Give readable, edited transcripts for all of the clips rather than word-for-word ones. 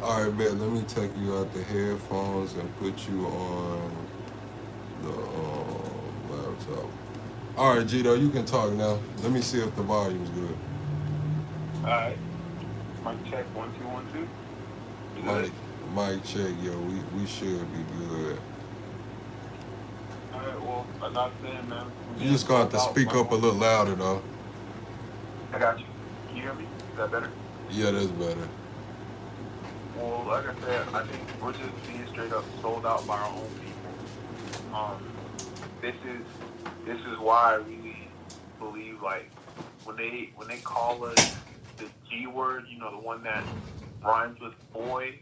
All right, bet. Let me take you out the headphones and put you on the laptop. All right, Gito, you can talk now. Let me see if the volume's good. Alright, mic check 1 2 1 2. We good? Mike, Mike, check. Yo, we should be good. Alright, well, like I was saying, man, we're You being just gonna have sold to out speak by our up a own little people. louder, though. I got you. Can you hear me? Is that better? Yeah, that's better. Well, like I said, I think we're just being straight up sold out by our own people. Um, this is this is why I really believe like when they call us the G word, the one that rhymes with boy,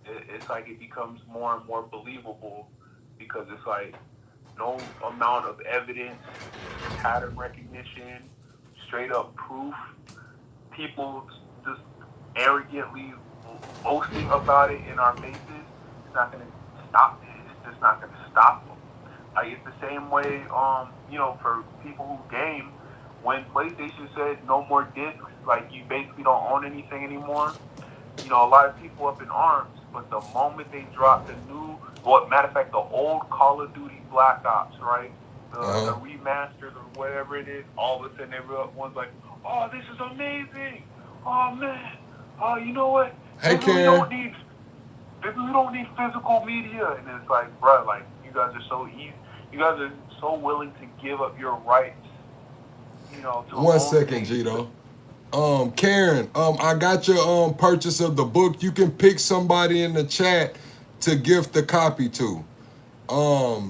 it's like it becomes more and more believable because it's like no amount of evidence, pattern recognition, straight up proof. People just arrogantly boasting about it in our faces. It's not going to stop it. It's just not going to stop them. Like it's the same way, for people who game, when PlayStation said no more discs, like you basically don't own anything anymore. A lot of people up in arms, but the moment they dropped the new, matter of fact, the old Call of Duty Black Ops, right? The Uh huh. remastered or whatever it is, all of a sudden everyone's like, "Oh, this is amazing! Oh man, you know what? Hey, Maybe we Karen. don't need physical media." And it's like, bro, like you guys are so easy. You guys are so willing to give up your rights, to One own second, things. Gito. Karen, I got your purchase of the book. You can pick somebody in the chat to gift the copy to.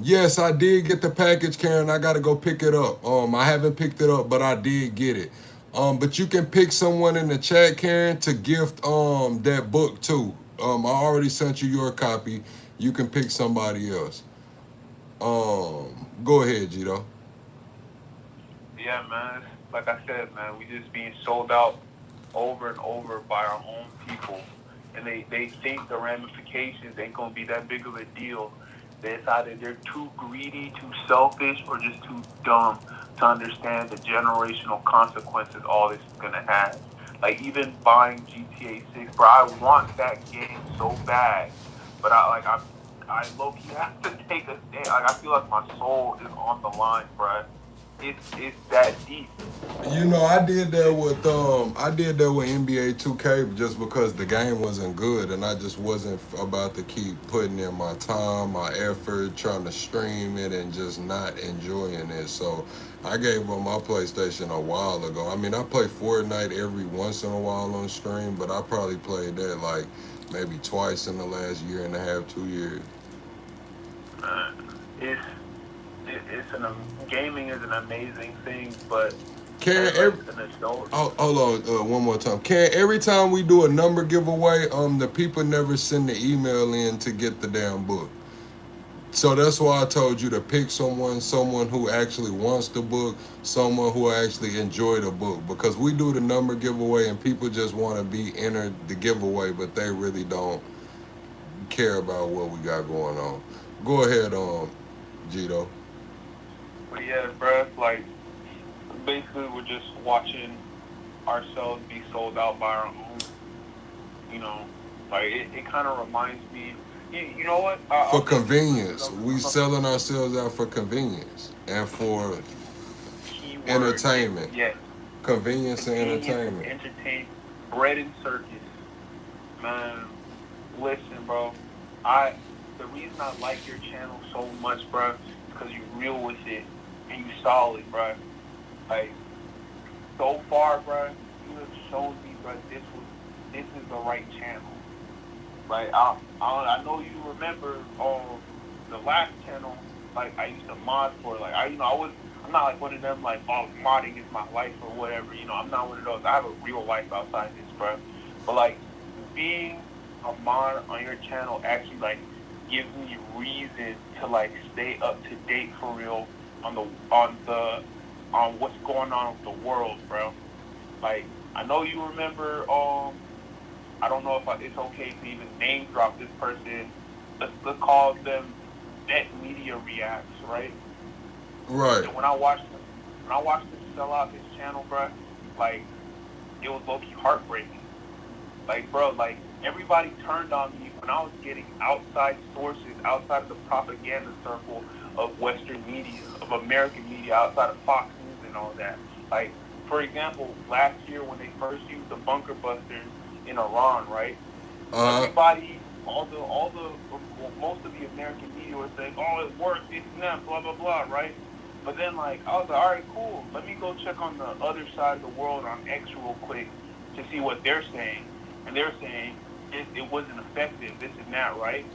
Yes, I did get the package, Karen. I gotta go pick it up. I haven't picked it up, but I did get it. But you can pick someone in the chat, Karen, to gift that book too. I already sent you your copy. You can pick somebody else. Go ahead, Gito. Yeah, man. Like I said, man, we just being sold out over and over by our own people, and they think the ramifications ain't gonna be that big of a deal. It's either they're too greedy, too selfish, or just too dumb to understand the generational consequences all this is gonna have. Like even buying GTA 6, bro. I want that game so bad, but I low key have to take a stand. Like I feel like my soul is on the line, bro. It's that deep. I did that with NBA 2K just because the game wasn't good and I just wasn't about to keep putting in my time, my effort, trying to stream it and just not enjoying it. So I gave up my PlayStation a while ago. I mean, I play Fortnite every once in a while on stream, but I probably played that like maybe twice in the last year and a half, 2 years. Uh, it's gaming is an amazing thing, but Can as every, like an adult, hold on, one more time. Can every time we do a number giveaway, the people never send the email in to get the damn book. So that's why I told you to pick someone who actually wants the book, someone who actually enjoy the book. Because we do the number giveaway and people just want to be entered the giveaway, but they really don't care about what we got going on. Go ahead, Gito. but yeah, bruh, like basically we're just watching ourselves be sold out by our own. You know, like it kind of reminds me. You know what? For I'll say this because convenience, we selling ourselves out for convenience and for keyword. entertainment. Yes, Convenience and convenience and entertainment. entertain, bread and circus. Man, listen, bro. I The reason I like your channel so much, bro, is because you real with it and you solid, bro. Like so far, bro, you have shown me, bro, this is the right channel. Like I know you remember the last channel. Like I used to mod for. Like I'm not like one of them like, oh, modding is my life or whatever. I'm not one of those. I have a real life outside this, bro. But like being a mod on your channel actually like gives me reason to like stay up to date for real on what's going on with the world, bro. Like I know you remember. I don't know if it's okay to even name drop this person. Let's call them Net Media Reacts, right? Right. And when I watched them sell out his channel, bro, like it was low key heartbreaking. Like, bro, like, everybody turned on me when I was getting outside sources, outside of the propaganda circle of Western media, of American media, outside of Fox News and all that. Like, for example, last year when they first used the bunker busters in Iran, right? Everybody, most of the American media was saying, "Oh, it worked, this and that, blah blah blah," right? But then, like, I was like, "All right, cool. Let me go check on the other side of the world on X real quick to see what they're saying." And they're saying it wasn't effective, this and that, right?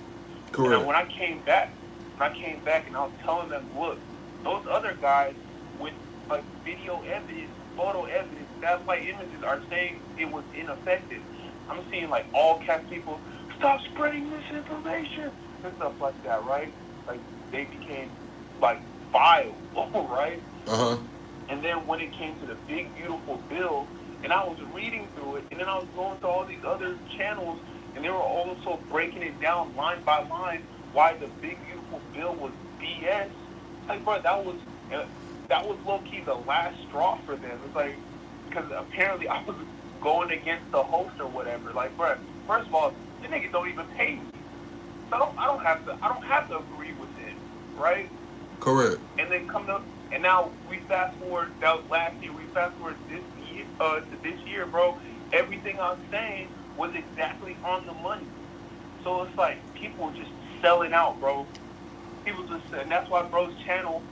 Correct. And when I came back and I was telling them, look, those other guys with like video evidence, photo evidence, satellite images are saying it was ineffective. I'm seeing like all caps people, stop spreading misinformation and stuff like that, right? Like they became like vile, right? And then when it came to the big beautiful bill, and I was reading through it, and then I was going to all these other channels, and they were also breaking it down line by line why the big beautiful bill was BS. Like, bro, that was low key the last straw for them. It's like, because apparently I was going against the host or whatever. Like, bro, first of all, the niggas don't even pay me, so I don't have to agree with it, right? Correct. And then and now we fast forward. That was last year. We fast forward to this year, bro. Everything I was saying was exactly on the money. So it's like people just selling out, bro. People just, and that's why bro's channel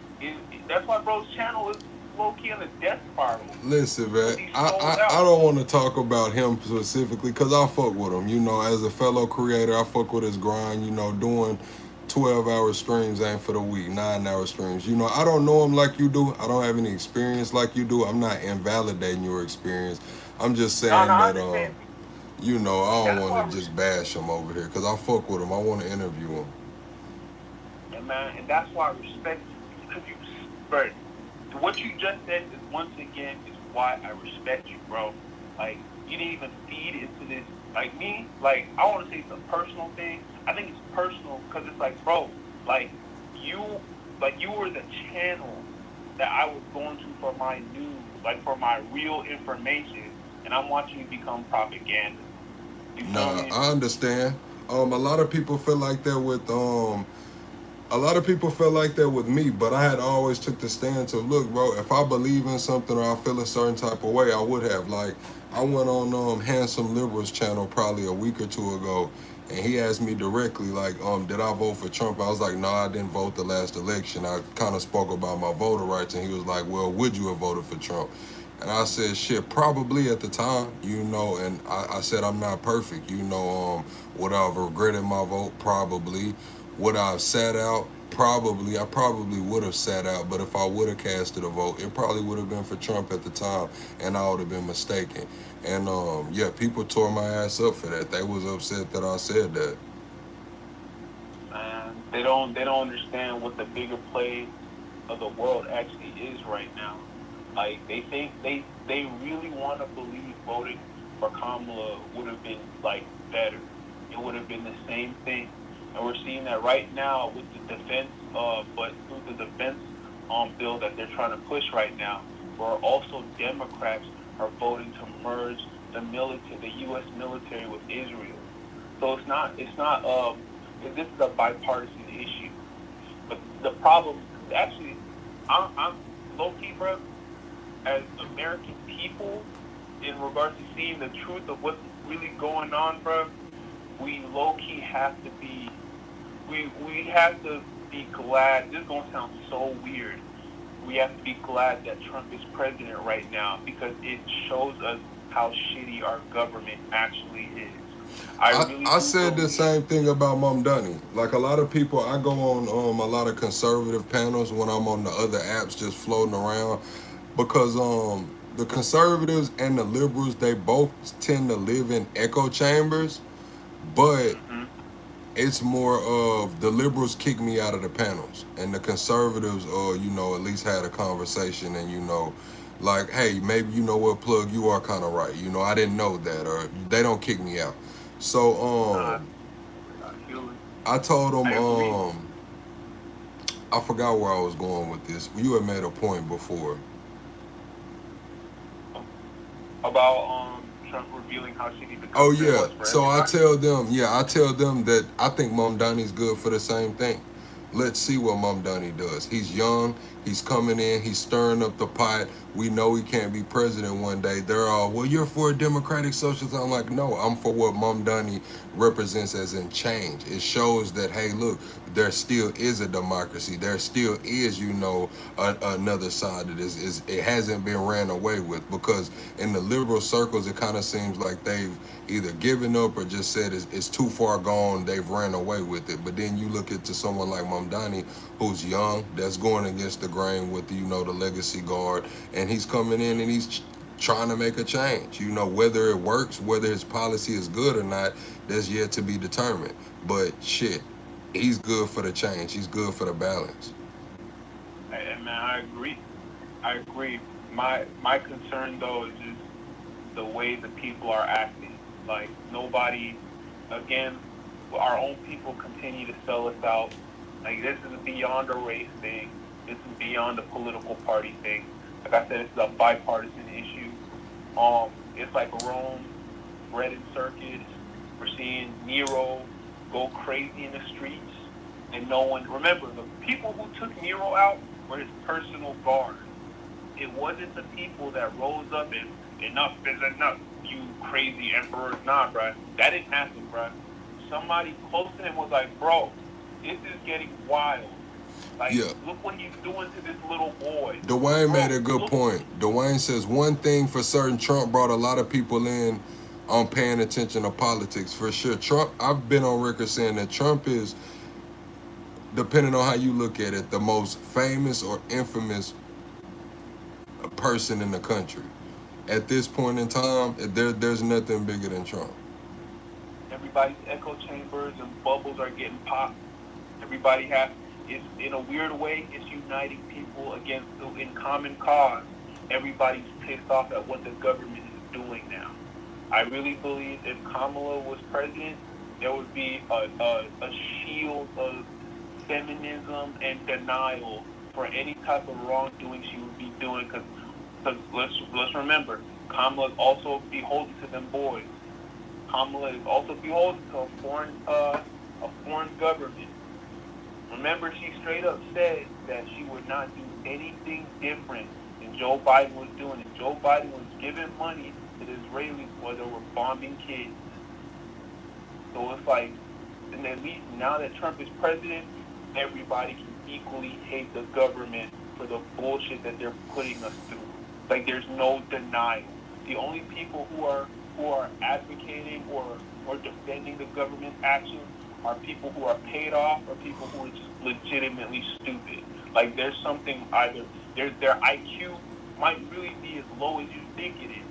is low key on the death spiral. Listen, man, I don't want to talk about him specifically because I fuck with him. You know, as a fellow creator, I fuck with his grind. You know, doing 12-hour streams ain't for the weak, 9-hour streams. You know, I don't know him like you do. I don't have any experience like you do. I'm not invalidating your experience. I'm just saying that, you know, I don't want to just bash him over here because I fuck with him. I want to interview him. And man, and that's why I respect you, because bro, what you just said is once again is why I respect you, bro. Like, you didn't even feed into this. Like me, like, I want to say it's a personal thing. I think it's personal because it's like, bro, like you were the channel that I was going to for my news, like for my real information, and I'm watching you become propaganda. You feel me? I understand. A lot of people feel like that with me, but I had always took the stance of, look, bro, if I believe in something or I feel a certain type of way, I would have. Like, I went on Handsome Liberals channel probably a week or two ago, and he asked me directly, like, did I vote for Trump? I was like, no, I didn't vote the last election. I kind of spoke about my voter rights, and he was like, well, would you have voted for Trump? And I said, shit, probably at the time, you know, and I said I'm not perfect, you know. Would I have regretted my vote? Probably. Would I have sat out? Probably. I probably would have sat out, but if I would have casted a vote, it probably would have been for Trump at the time, and I would have been mistaken. And yeah, people tore my ass up for that. They was upset that I said that. They don't understand what the bigger play of the world actually is right now. Like, they think they really want to believe voting for Kamala would have been like better. It would have been the same thing. And we're seeing that right now with the defense, but through the defense bill that they're trying to push right now, where also Democrats are voting to merge the U.S. military with Israel. So it's not. This is a bipartisan issue. But the problem, actually, I'm low key, bro. As American people, in regards to seeing the truth of what's really going on, bro, we low key have to be. We have to be glad. This is gonna sound so weird. We have to be glad that Trump is president right now because it shows us how shitty our government actually is. I said the same thing about Mamdani. Like, a lot of people, I go on a lot of conservative panels when I'm on the other apps just floating around, because the conservatives and the liberals, they both tend to live in echo chambers, but it's more of the liberals kick me out of the panels, and the conservatives, you know, at least had a conversation, and, you know, like, hey, maybe, you know what, Plug, you are kind of right. You know, I didn't know that, or they don't kick me out. So I told them, I forgot where I was going with this. You had made a point before about Trump revealing how shitty the Oh government yeah. was for So everybody. I tell them that I think Mamdani's good for the same thing. Let's see what Mamdani does. He's young. He's coming in. He's stirring up the pot. We know he can't be president one day. They're all, well, you're for a democratic socialist. I'm like, no, I'm for what Mamdani represents as in change. It shows that, hey, look, there still is a democracy. There still is, another side of this. It hasn't been ran away with, because in the liberal circles, it kind of seems like they've either given up or just said it's too far gone. They've ran away with it. But then you look into someone like Mamdani, who's young, that's going against the grain with the legacy guard, and he's coming in and he's trying to make a change. Whether it works, whether his policy is good or not, that's yet to be determined. But shit, he's good for the change. He's good for the balance. And man, I agree. My concern though is just the way the people are acting. Like, nobody, again, our own people continue to sell us out. Like, this is beyond a race thing. This is beyond a political party thing. Like I said, it's a bipartisan issue. It's like Rome, bread and circus. We're seeing Nero go crazy in the streets, and no one. Remember, the people who took Nero out were his personal guard. It wasn't the people that rose up and enough is enough, you crazy emperor. Nah, bruh. That didn't happen, bruh. Somebody close to him was like, bro, this is getting wild. Like, Yeah. Look what he's doing to this little boy. Dwayne made a good point. Dwayne says one thing for certain, Trump brought a lot of people in on paying attention to politics. For sure. Trump, I've been on record saying that Trump is, depending on how you look at it, the most famous or infamous person in the country. At this point in time, there's nothing bigger than Trump. Everybody's echo chambers and bubbles are getting popped. Everybody has, it's, in a weird way, it's uniting people against in common cause. Everybody's pissed off at what the government is doing now. I really believe if Kamala was president, there would be a shield of feminism and denial for any type of wrongdoing she would be doing. Because let's remember, Kamala is also beholden to them boys. Kamala is also beholden to a foreign government. Remember, she straight up said that she would not do anything different than Joe Biden was doing. And Joe Biden was giving money to the Israelis while they were bombing kids. So it's like, and at least now that Trump is president, everybody can equally hate the government for the bullshit that they're putting us through. Like, there's no denial. The only people who are advocating or defending the government's actions are people who are paid off or people who are just legitimately stupid. Like, there's something, either their IQ might really be as low as you think it is.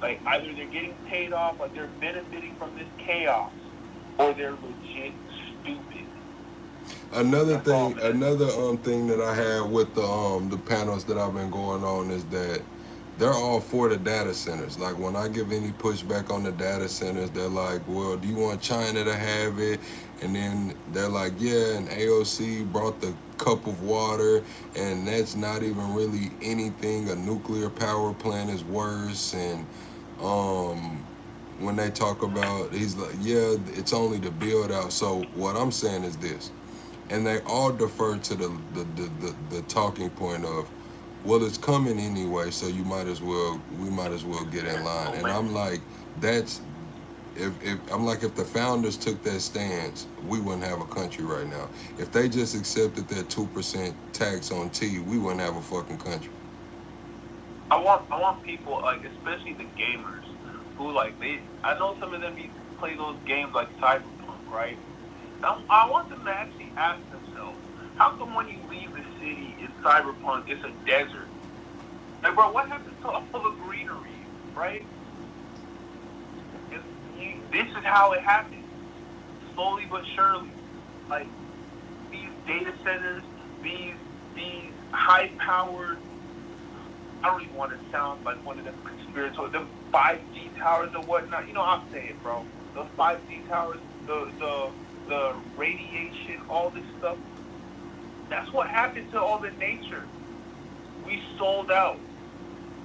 Like, either they're getting paid off, like they're benefiting from this chaos, or they're legit stupid. Another thing that I had with the panels that I've been going on is that they're all for the data centers. Like, when I give any pushback on the data centers, they're like, well, do you want China to have it? And then they're like, yeah, and AOC brought the cup of water, and that's not even really anything. A nuclear power plant is worse. And when they talk about, he's like, yeah, it's only the build out. So what I'm saying is this, and they all defer to the talking point of, well, it's coming anyway, so we might as well get in line. And I'm like, if the founders took that stance, we wouldn't have a country right now. If they just accepted that 2% tax on tea, we wouldn't have a fucking country. I want people, like, especially the gamers, who, like, I know some of them play those games like Cyberpunk, right? I want them to actually ask themselves, how come when you leave the city in Cyberpunk, it's a desert? Like, bro, what happened to all the greenery, right? This is how it happens, slowly but surely. Like, these data centers, these high-powered, I don't even want to sound like one of them conspiratorial, them 5G towers or whatnot. You know, I'll say it, bro. Those 5G towers, the radiation, all this stuff. That's what happened to all the nature. We sold out,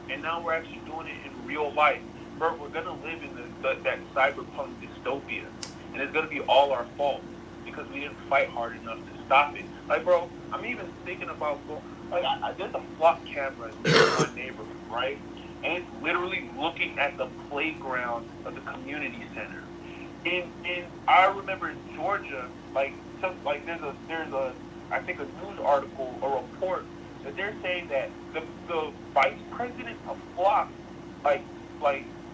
and now we're actually doing it in real life. bro, we're gonna live in that cyberpunk dystopia, and it's gonna be all our fault because we didn't fight hard enough to stop it. Like, bro, I'm even thinking about there's a flock camera in my neighborhood, right? And it's literally looking at the playground of the community center. And I remember in Georgia, there's a I think a news article, a report that they're saying that the vice president of Flock, like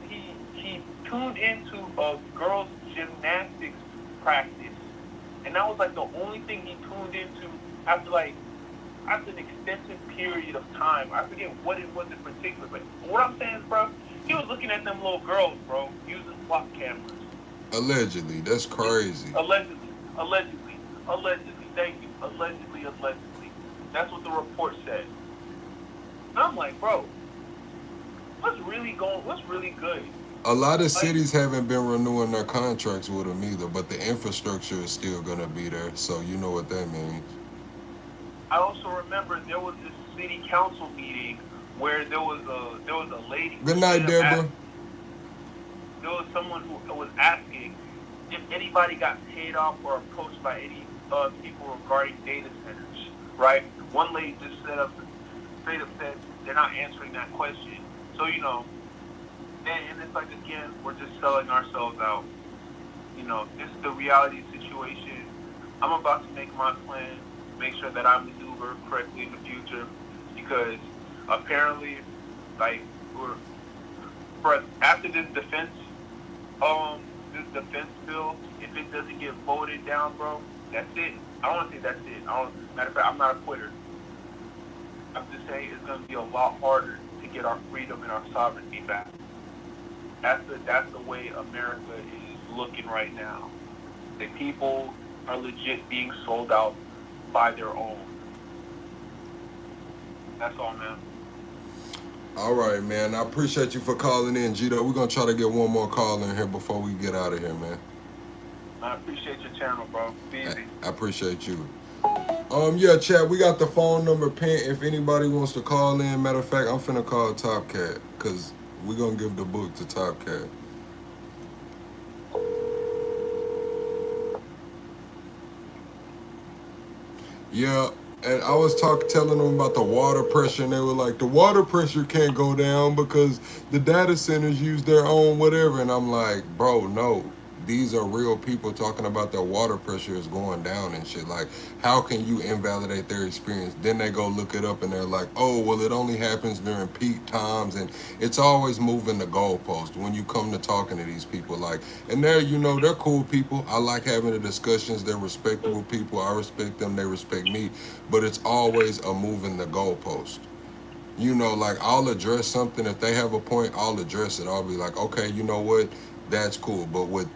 he tuned into a girls' gymnastics practice, and that was like the only thing he tuned into after an extensive period of time. I forget what it was in particular, but what I'm saying is, bro, he was looking at them little girls, bro, using Flock cameras. Allegedly, that's crazy. Allegedly, thank you. Allegedly. That's what the report said. And I'm like, bro, what's really good? A lot of cities haven't been renewing their contracts with them either, but the infrastructure is still gonna be there, so you know what that means. I also remember there was this city council meeting where there was a lady. Good night, Deborah. There was someone who was asking if anybody got paid off or approached by any people regarding data centers, right? One lady just straight up said they're not answering that question. So, you know, and it's like, again, we're just selling ourselves out. You know, this is the reality situation. I'm about to make my plan, make sure that I maneuver correctly in the future, because apparently, after this defense bill, if it doesn't get voted down, bro, that's it. I don't want to say that's it. Matter of fact, I'm not a quitter. I'm just saying it's going to be a lot harder to get our freedom and our sovereignty back. That's the way America is looking right now. The people are legit being sold out by their own. That's all, man. All right, man. I appreciate you for calling in, Gito. We're going to try to get one more call in here before we get out of here, man. I appreciate your channel, bro. Be easy. I appreciate you. Yeah, chat, we got the phone number pinned. If anybody wants to call in, matter of fact, I'm finna call Top Cat, because we're going to give the book to Top Cat. Yeah, and I was telling them about the water pressure, and they were like, the water pressure can't go down because the data centers use their own whatever. And I'm like, bro, no. These are real people talking about their water pressure is going down and shit. Like, how can you invalidate their experience? Then they go look it up and they're like, oh, well, it only happens during peak times. And it's always moving the goalpost when you come to talking to these people. Like, and they're cool people. I like having the discussions. They're respectable people. I respect them. They respect me. But it's always a moving the goalpost. You know, like, I'll address something. If they have a point, I'll address it. I'll be like, okay, you know what? That's cool. But with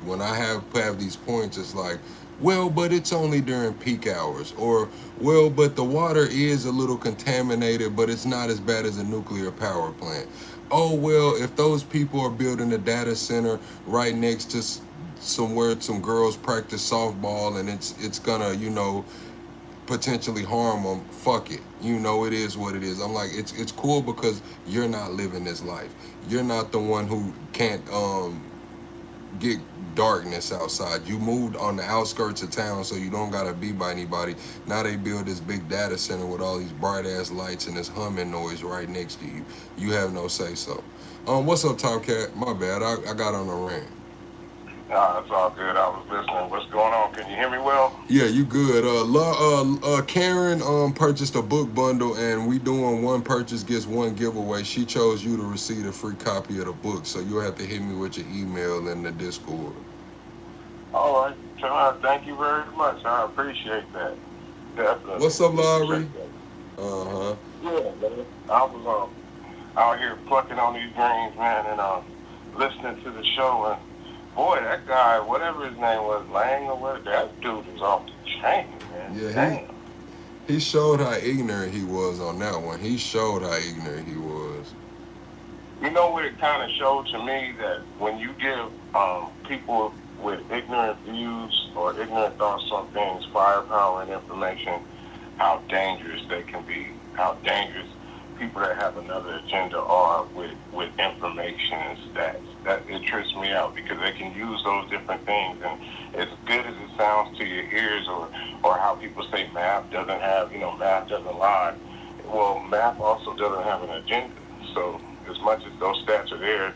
when I have these points, it's like, well, but it's only during peak hours, or, well, but the water is a little contaminated, but it's not as bad as a nuclear power plant. Oh, well, if those people are building a data center right next to somewhere some girls practice softball, and it's gonna, you know, potentially harm them, fuck it. You know, it is what it is. I'm like, it's cool because you're not living this life. You're not the one who can't get darkness outside. You moved on the outskirts of town, so you don't gotta be by anybody. Now they build this big data center with all these bright ass lights and this humming noise right next to you. You have no say so. What's up, Top Cat? My bad, I got on a rant. Nah, it's all good. I was listening. What's going on? Can you hear me well? Yeah, you good. Karen purchased a book bundle, and we doing one purchase gets one giveaway. She chose you to receive a free copy of the book, so you'll have to hit me with your email in the Discord. All right, John. Thank you very much. I appreciate that. Definitely. What's up, Lowry? Yeah, man. I was out here plucking on these greens, man, and listening to the show, and boy, that guy, whatever his name was, Lang or whatever, that dude is off the chain, man. Yeah, damn. He showed how ignorant he was on that one. He showed how ignorant he was. You know what it kind of showed to me? That when you give people with ignorant views or ignorant thoughts on things firepower and information, how dangerous they can be, how dangerous people that have another agenda are with information and stats. That it trips me out because they can use those different things, and as good as it sounds to your ears, or how people say math doesn't have, math doesn't lie. Well, math also doesn't have an agenda. So as much as those stats are there,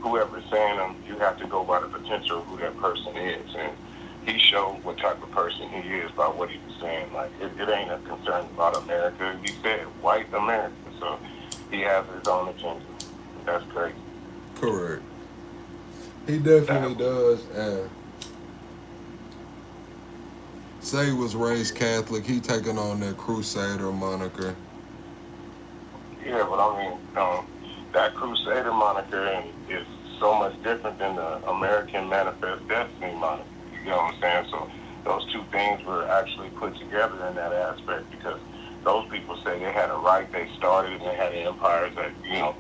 whoever's saying them, you have to go by the potential of who that person is. And he showed what type of person he is by what he was saying. Like, it ain't a concern about America. He said white America. So he has his own agenda. That's crazy. Correct. He definitely does. And say he was raised Catholic. He taking on that Crusader moniker. Yeah, but I mean, that Crusader moniker is so much different than the American Manifest Destiny moniker. You know what I'm saying? So those two things were actually put together in that aspect because those people say they had a right, they started, and they had empires that,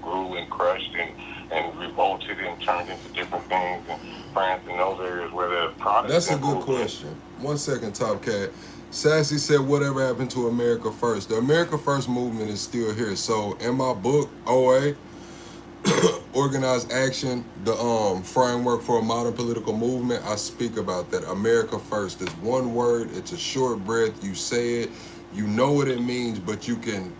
grew and crushed and revolted and turned into different things. And France and those areas where the Protestants. That's a good question. 1 second, Top Cat. Sassy said, whatever happened to America First? The America First movement is still here. So in my book, OA, Organized Action, the framework for a modern political movement, I speak about that. America First is one word. It's a short breath. You say it. You know what it means, but you can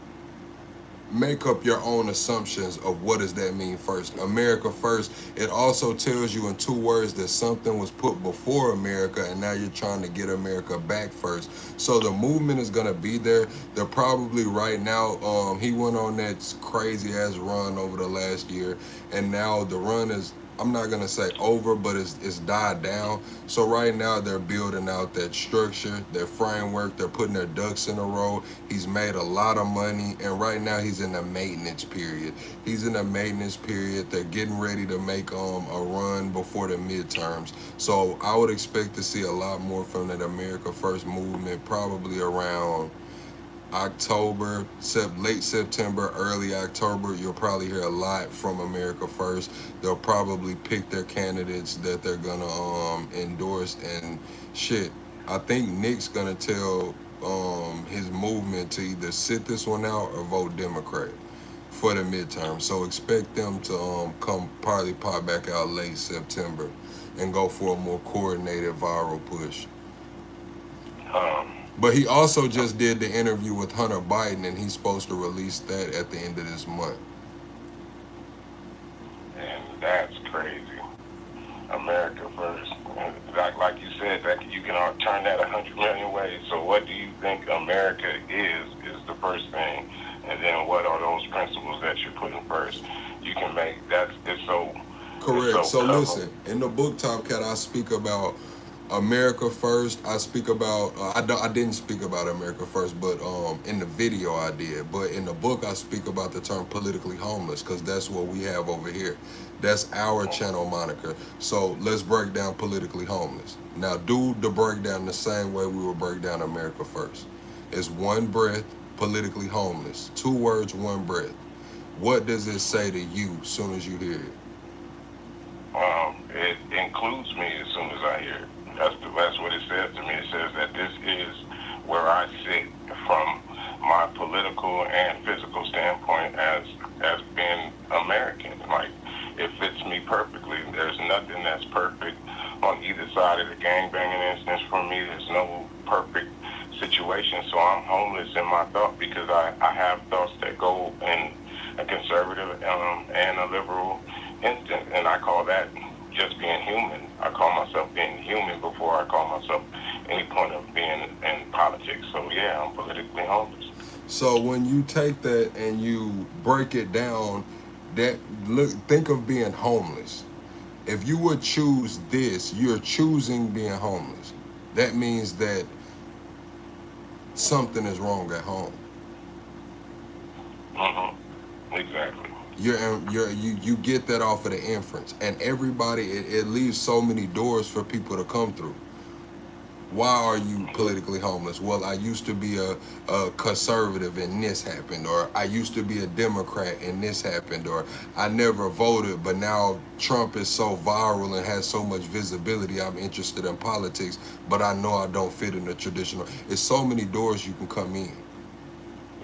make up your own assumptions of what does that mean first. America First. It also tells you in 2 words that something was put before America and now you're trying to get America back first. So the movement is going to be there. They're probably right now, he went on that crazy ass run over the last year, and now the run is, I'm not going to say over, but it's died down. So right now they're building out that structure, their framework. They're putting their ducks in a row. He's made a lot of money, and right now he's in a maintenance period. They're getting ready to make a run before the midterms. So I would expect to see a lot more from that America First movement probably around October, late September, early October. You'll probably hear a lot from America First. They'll probably pick their candidates that they're gonna endorse and shit. I think Nick's gonna tell his movement to either sit this one out or vote Democrat for the midterm. So expect them to probably pop back out late September and go for a more coordinated viral push. But he also just did the interview with Hunter Biden, and he's supposed to release that at the end of this month. And that's crazy. America First. And like you said, that you can turn that 100 million ways. So what do you think America is the first thing. And then what are those principles that you're putting first? You can make that, it's so... Correct. It's so tough. Listen, in the book, Top Cat, I speak about America First. I speak about, I didn't speak about America First, but in the video I did. But in the book, I speak about the term politically homeless, because that's what we have over here. That's our channel moniker. So let's break down politically homeless. Now, do the breakdown the same way we will break down America First. It's one breath, politically homeless. 2 words, one breath. What does it say to you as soon as you hear it? It includes me as soon as I hear it. That's what it says to me. It says that this is where I sit from my political and physical standpoint as being American. Like, it fits me perfectly. There's nothing that's perfect on either side of the gangbanging instance for me. There's no perfect situation. So I'm homeless in my thought because I have thoughts that go in a conservative and a liberal instant, and I call that just being human. I call myself being human before I call myself any point of being in politics. So yeah, I'm politically homeless. So when you take that and you break it down, think of being homeless. If you would choose this, you're choosing being homeless. That means that something is wrong at home. Exactly. You get that off of the inference, and everybody, it leaves so many doors for people to come through. Why are you politically homeless? Well, I used to be a conservative and this happened, or I used to be a Democrat and this happened, or I never voted, but now Trump is so viral and has so much visibility, I'm interested in politics, but I know I don't fit in the traditional. It's so many doors you can come in.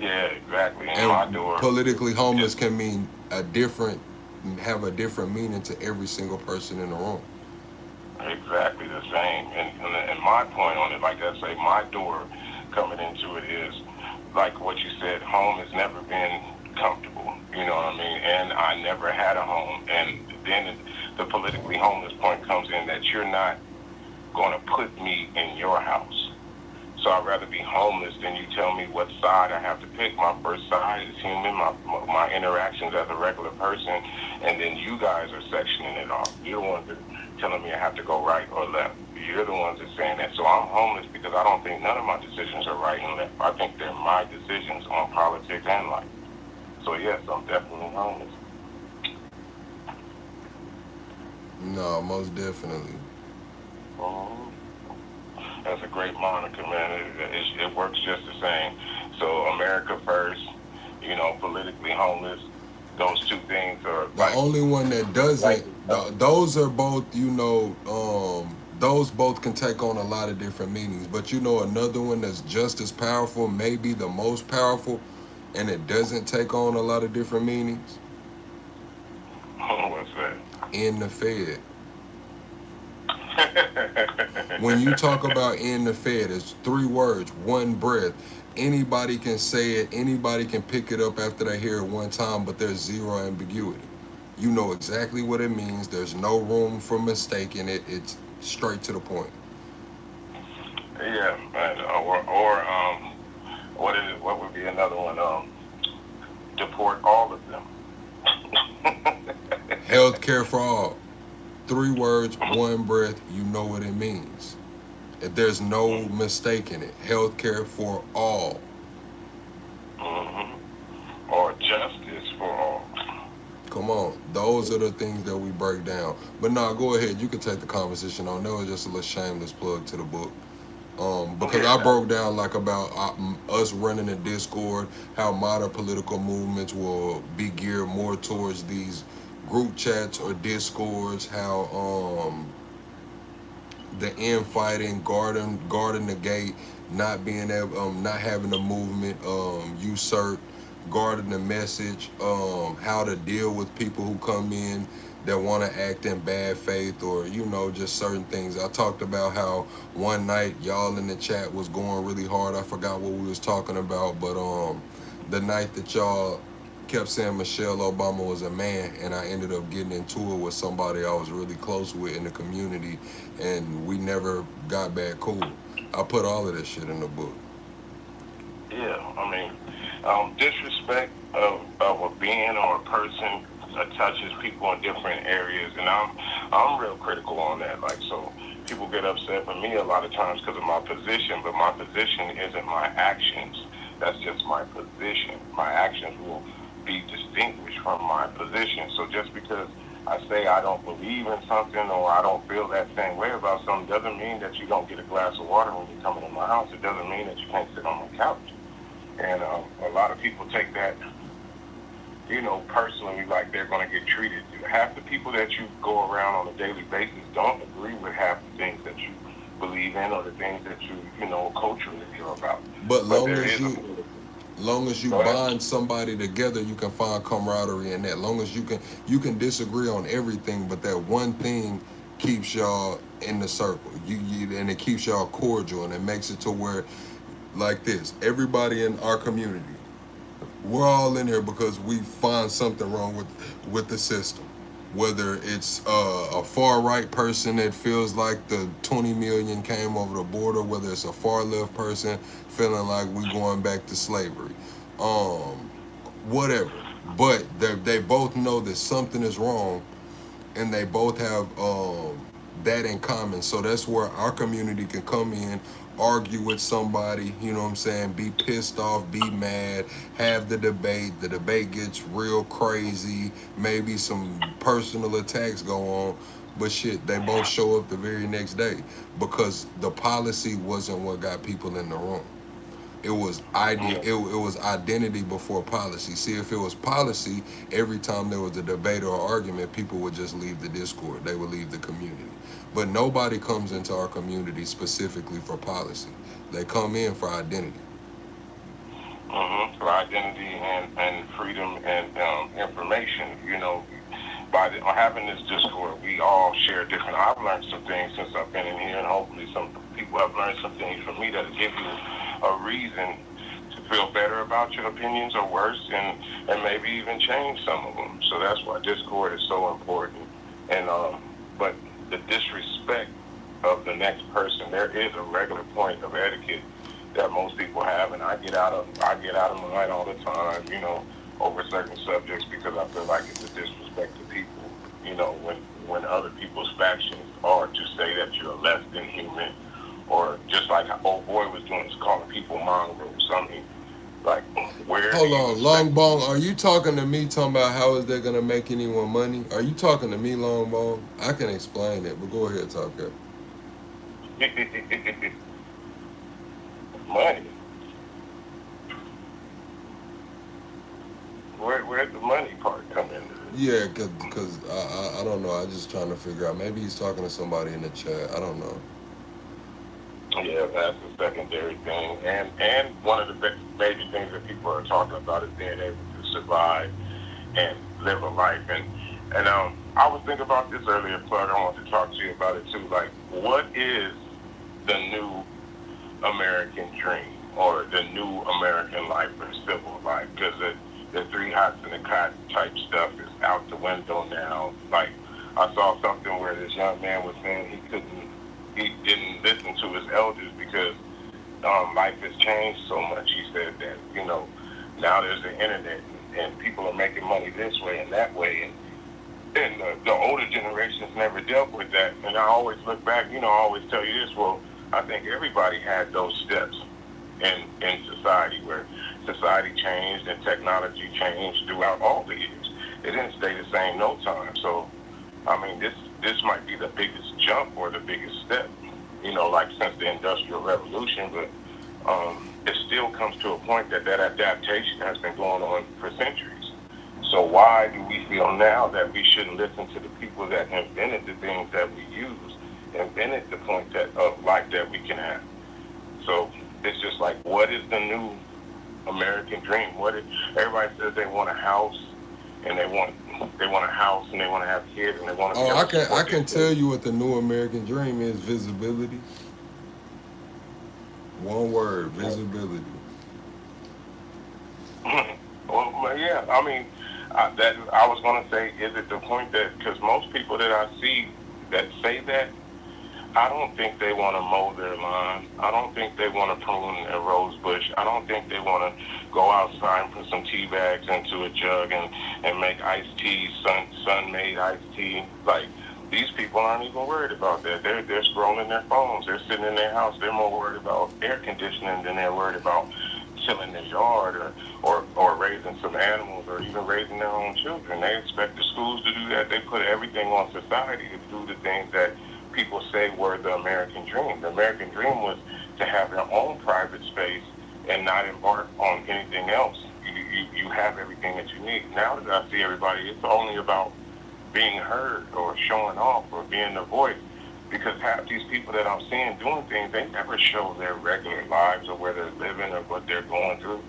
Yeah, exactly. And And my door. politically homeless can mean have a different meaning to every single person in the room. Exactly the same. And my point on it, like I say, my door coming into it is like what you said. Home has never been comfortable. You know what I mean? And I never had a home. And then the politically homeless point comes in that you're not going to put me in your house. So I'd rather be homeless than you tell me what side I have to pick. My first side is human, my interactions as a regular person, and then you guys are sectioning it off. You're the ones that are telling me I have to go right or left. You're the ones that are saying that. So I'm homeless because I don't think none of my decisions are right and left. I think they're my decisions on politics and life. So yes, I'm definitely homeless. No, most definitely. That's a great moniker, man. It works just the same. So America first, you know, politically homeless. Those two things are The only one that doesn't. Those are both. Those both can take on a lot of different meanings. But another one that's just as powerful, maybe the most powerful, and it doesn't take on a lot of different meanings. What's that? In the Fed. When you talk about in the Fed, it's 3 words, one breath. Anybody can say it, anybody can pick it up after they hear it one time, but there's zero ambiguity. You know exactly what it means. There's no room for mistaking it. It's straight to the point. Yeah, what would be another one? Deport all of them. Healthcare for all. 3 words, one breath, you know what it means. If there's no mistaking it. Healthcare for all. Or justice for all. Come on. Those are the things that we break down. But no, go ahead. You can take the conversation on. That was just a little shameless plug to the book. Because I broke down like about us running a Discord, how modern political movements will be geared more towards these group chats or Discords, how the infighting, guarding the gate, not being able, not having the movement usurp, guarding the message, how to deal with people who come in that want to act in bad faith, or just certain things. I talked about how one night y'all in the chat was going really hard. I forgot what we was talking about, but the night that y'all kept saying Michelle Obama was a man, and I ended up getting into it with somebody I was really close with in the community, and we never got back cool. I put all of this shit in the book. Yeah, I mean, disrespect of a being or a person touches people in different areas, and I'm real critical on that. Like, so people get upset with me a lot of times because of my position, but my position isn't my actions. That's just my position. My actions will be distinguished from my position. So just because I say I don't believe in something or I don't feel that same way about something doesn't mean that you don't get a glass of water when you come into my house. It doesn't mean that you can't sit on my couch. And a lot of people take that, personally, like they're going to get treated. Half the people that you go around on a daily basis don't agree with half the things that you believe in or the things that you culturally you're about. But long as you bind somebody together, you can find camaraderie in that. Long as you can disagree on everything, but that one thing keeps y'all in the circle. And it keeps y'all cordial, and it makes it to where, like this, everybody in our community, we're all in here because we find something wrong with the system. Whether it's a far right person that feels like the 20 million came over the border, whether it's a far left person feeling like we going back to slavery, whatever. But they both know that something is wrong, and they both have that in common. So that's where our community can come in, argue with somebody, be pissed off, be mad, have the debate gets real crazy, maybe some personal attacks go on, but shit, they both show up the very next day because the policy wasn't what got people in the room. It was it was identity before policy. See, if it was policy, every time there was a debate or argument, people would just leave the Discord. They would leave the community. But nobody comes into our community specifically for policy. They come in for identity. For identity and freedom and information. By having this Discord, we all share different. I've learned some things since I've been in here, and hopefully some people have learned some things from me that'll give you a reason to feel better about your opinions or worse, and maybe even change some of them. So that's why Discord is so important. And but the disrespect of the next person, there is a regular point of etiquette that most people have, and I get out of mine all the time, over certain subjects, because I feel like it's a disrespect to people, when other people's factions are to say that you're less than human, or just like old boy was doing, is calling people mongrels. I mean, like, where? Hold on, Long Bone, are you talking to me talking about how is they gonna make anyone money? Are you talking to me, Long Bone? I can explain it, but go ahead, Top Cat. Money. Where'd the money part come in? Yeah, cause I don't know. I'm just trying to figure out. Maybe he's talking to somebody in the chat. I don't know. Yeah, that's the secondary thing, and one of the major things that people are talking about is being able to survive and live a life. And I was thinking about this earlier, Plug. I want to talk to you about it too. Like, what is the new American dream, or the new American life, or civil life? Because the three hots and the cot type stuff is out the window now. Like, I saw something where this young man was saying he didn't listen to his elders because life has changed so much. He said that, now there's the internet, and people are making money this way and that way, and the older generations never dealt with that. And I always look back, I always tell you this, well, I think everybody had those steps in society, where society changed and technology changed throughout all the years. It didn't stay the same no time. So, I mean, this might be the biggest jump or the biggest step, like since the Industrial Revolution, but it still comes to a point that adaptation has been going on for centuries. So why do we feel now that we shouldn't listen to the people that invented the things that we use, invented the point of life that we can have? So it's just like, what is the new American dream? Everybody says they want a house, and they want a house, and they want to have kids, and they want to. Oh, I can tell you what the new American dream is: visibility. One word: visibility. Well, yeah. I mean, I was going to say, is it the point that, because most people that I see that say that, I don't think they want to mow their lawn. I don't think they want to prune a rose bush. I don't think they want to go outside and put some tea bags into a jug and make iced tea, sun-made iced tea. Like, these people aren't even worried about that. They're scrolling their phones. They're sitting in their house. They're more worried about air conditioning than they're worried about tilling their yard or raising some animals, or even raising their own children. They expect the schools to do that. They put everything on society to do the things that people say were the American dream. The American dream was to have your own private space and not embark on anything else. You have everything that you need. Now that I see everybody, it's only about being heard or showing off or being the voice. Because half these people that I'm seeing doing things, they never show their regular lives or where they're living or what they're going through.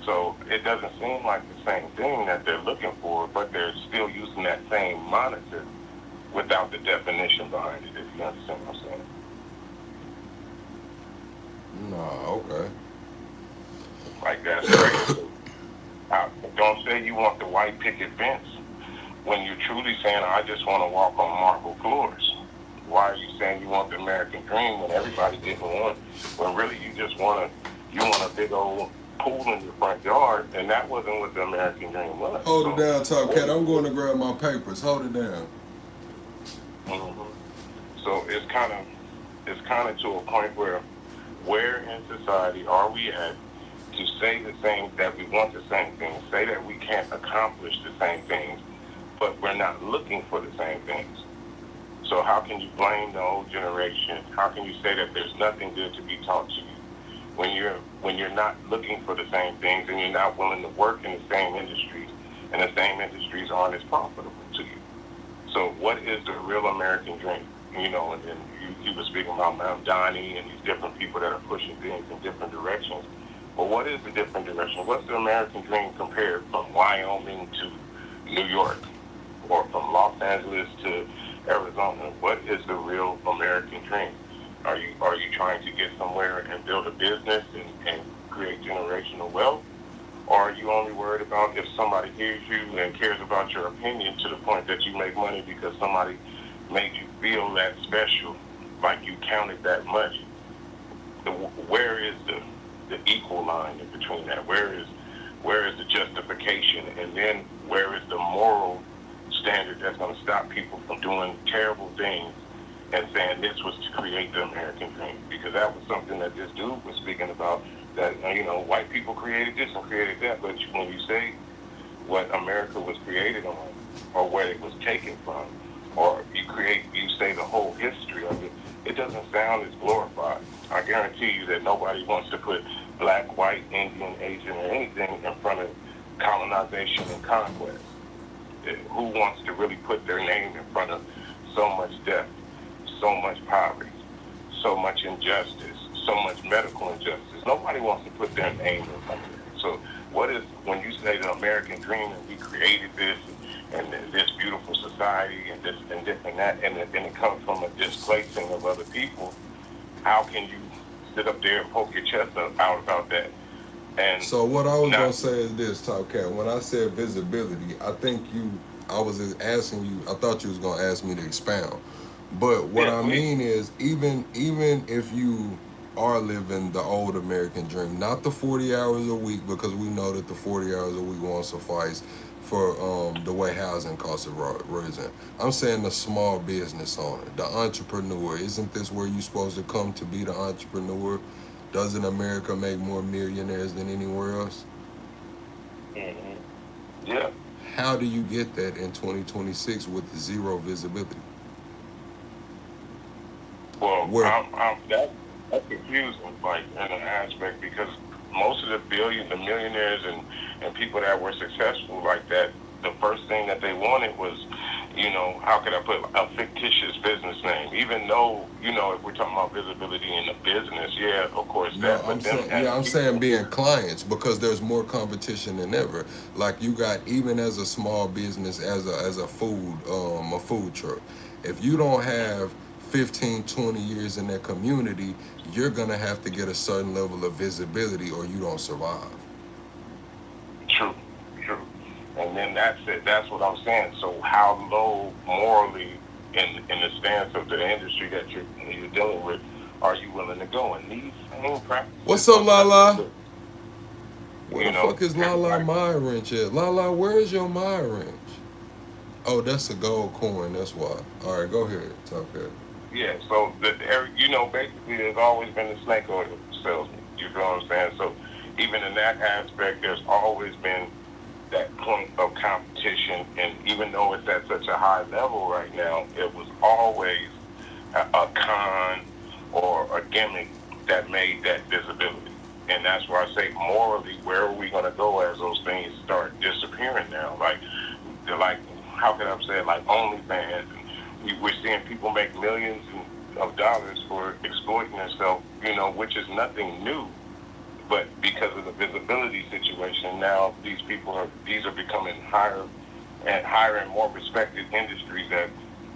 So it doesn't seem like the same thing that they're looking for, but they're still using that same monitor without the definition behind it, if you understand what I'm saying. No, okay. Like, that's crazy. Don't say you want the white picket fence when you're truly saying, I just want to walk on marble floors. Why are you saying you want the American dream when everybody didn't want, when really you just want a big old pool in your front yard, and that wasn't what the American dream was. Hold it down, Top Cat. I'm going to grab my papers. Hold it down. So it's kind of to a point where in society are we at to say the same, that we want the same things, say that we can't accomplish the same things, but we're not looking for the same things. So how can you blame the old generation? How can you say that there's nothing good to be taught to you when you're not looking for the same things, and you're not willing to work in the same industries, and the same industries aren't as profitable to you? So what is the real American dream? And then you were speaking about Mount Donnie and these different people that are pushing things in different directions. But what is the different direction? What's the American dream compared from Wyoming to New York, or from Los Angeles to Arizona? What is the real American dream? Are you trying to get somewhere and build a business and create generational wealth? Or are you only worried about if somebody hears you and cares about your opinion to the point that you make money because somebody made you feel that special, like you counted that much? Where is the equal line in between that? Where is the justification, and then where is the moral standard that's going to stop people from doing terrible things and saying this was to create the American dream? Because that was something that this dude was speaking about, that white people created this and created that, but when you say what America was created on, or where it was taken from, or you say the whole history of it, it doesn't sound as glorified. I guarantee you that nobody wants to put black, white, Indian, Asian, or anything in front of colonization and conquest. Who wants to really put their name in front of so much death, so much poverty, so much injustice, so much medical injustice? Nobody wants to put their name in front of it. So when you say the American dream and we created this and this beautiful society and this and this and that, and it comes from a displacing of other people, how can you sit up there and poke your chest out about that? And so what I was gonna say is this, Top Cat. When I said visibility, I was asking you. I thought you was gonna ask me to expound, but what I mean is, even if you are living the old American dream, not the 40 hours a week, because we know that the 40 hours a week won't suffice for the way housing costs have risen. I'm saying the small business owner, the entrepreneur. Isn't this where you're supposed to come to be the entrepreneur? Doesn't America make more millionaires than anywhere else? Mm-hmm. Yeah. How do you get that in 2026 with zero visibility? Well, that's confusing, like, in an aspect, because most of the millionaires and people that were successful like that, the first thing that they wanted was, how could I put a fictitious business name? Even though, if we're talking about visibility in the business, yeah, of course that. I'm saying being clients, because there's more competition than ever. Like you got, even as a small business, as a food truck, if you don't have 15, 20 years in that community, you're gonna have to get a certain level of visibility or you don't survive. True. And then that's it. That's what I'm saying. So how low morally in the stance of the industry that you're dealing with are you willing to go? And these same practices. What's up, Lala? Where the fuck is Lala My Wrench at? Lala, where is your My Wrench? Oh, that's a gold coin. That's why. All right, go ahead. Talk that. Yeah. So basically, there's always been the snake oil salesman. You know what I'm saying? So even in that aspect, there's always been that point of competition, and even though it's at such a high level right now, it was always a con or a gimmick that made that visibility. And that's why I say morally, where are we going to go as those things start disappearing now? Like how can I say it, like OnlyFans, and we're seeing people make millions of dollars for exploiting themselves, which is nothing new. But because of the visibility situation, now these are becoming higher and more respected industries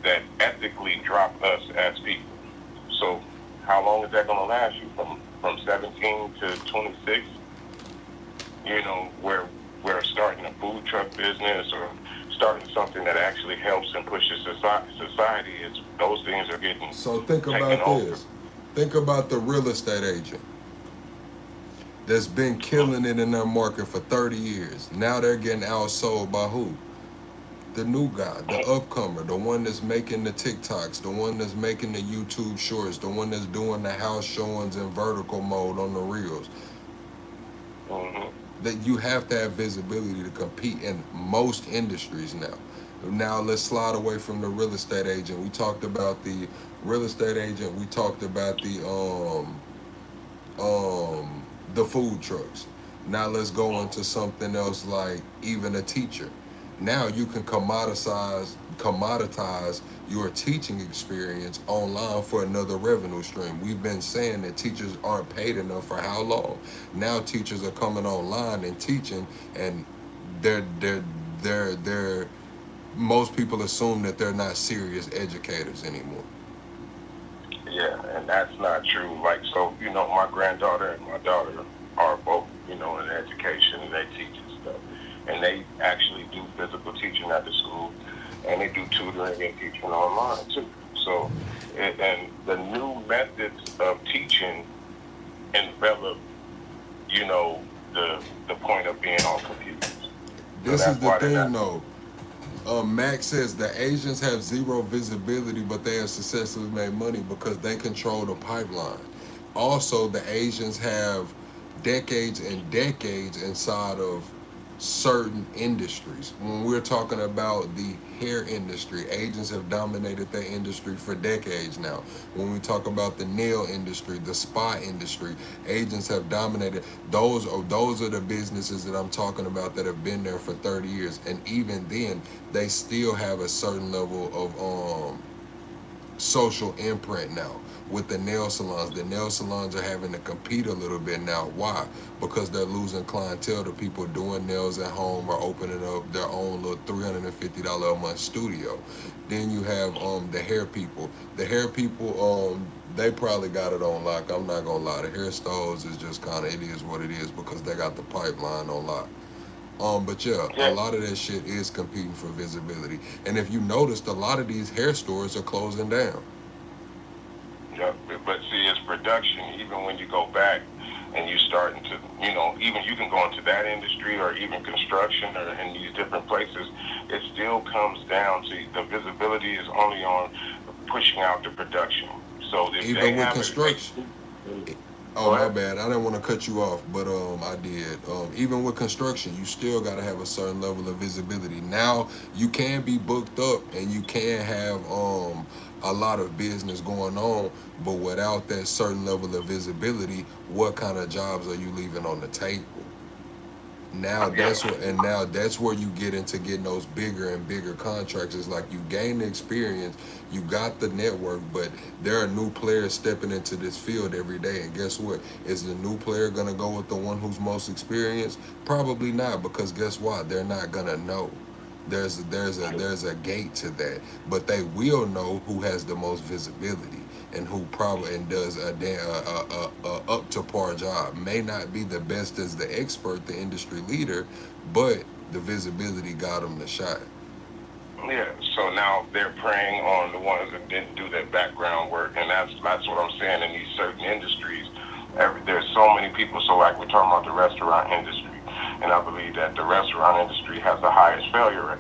that ethically drop us as people. So how long is that going to last you? From 17 to 26? Where we're starting a food truck business or starting something that actually helps and pushes society, those things are getting. So think about this. Think about the real estate agent that's been killing it in their market for 30 years. Now they're getting outsold by who? The new guy, the upcomer, the one that's making the TikToks, the one that's making the YouTube shorts, the one that's doing the house showings in vertical mode on the reels. Mm-hmm. That you have to have visibility to compete in most industries now. Now let's slide away from the real estate agent. We talked about the real estate agent. We talked about the food trucks. Now let's go into something else, like even a teacher. Now you can commoditize your teaching experience online for another revenue stream. We've been saying that teachers aren't paid enough for how long? Now teachers are coming online and teaching, and they're most people assume that they're not serious educators anymore. Yeah, and that's not true. Like, so, my granddaughter and my daughter are both, in education, and they teach and stuff. And they actually do physical teaching at the school, and they do tutoring and teaching online, too. So, and the new methods of teaching envelop, the point of being on computers. So This is that's the why they're thing, not. though. Max says the Asians have zero visibility, but they have successfully made money because they control the pipeline. Also, the Asians have decades and decades inside of certain industries. When we're talking about the hair industry, Asians have dominated that industry for decades now. When we talk about the nail industry, the spa industry, Asians have dominated. Those are the businesses that I'm talking about that have been there for 30 years. And even then, they still have a certain level of social imprint now with the nail salons. The nail salons are having to compete a little bit now. Why? Because they're losing clientele to people doing nails at home or opening up their own little $350 a month studio. Then you have the hair people. The hair people they probably got it on lock. I'm not gonna lie. The hair stalls is just kind of, it is what it is because they got the pipeline on lock. But yeah, a Yeah, lot of that shit is competing for visibility. And if you noticed, a lot of these hair stores are closing down. yeah, but see, it's production. Even when you go back and you starting to, even you can go into that industry or even construction or in these different places, it still comes down to the visibility is only on pushing out the production. So if they Even with have it, they construction. Oh, go my ahead. bad. I didn't want to cut you off, but I did. Even with construction, you still got to have a certain level of visibility. Now you can be booked up and you can have a lot of business going on, but without that certain level of visibility, what kind of jobs are you leaving on the table? Yeah, Now that's where you get into getting those bigger and bigger contracts. It's like you gain the experience, you got the network, but there are new players stepping into this field every day. And guess what? Is the new player gonna go with the one who's most experienced? Probably not, because guess what? They're not gonna know. There's a gate to that, but they will know who has the most visibility and who probably and does a up to par job. May not be the best as the expert, the industry leader, but the visibility got them the shot. yeah. So now they're preying on the ones that didn't do that background work, and that's what I'm saying. In these certain industries, there's so many people. So like we're talking about the restaurant industry, and I believe that the restaurant industry has the highest failure rate.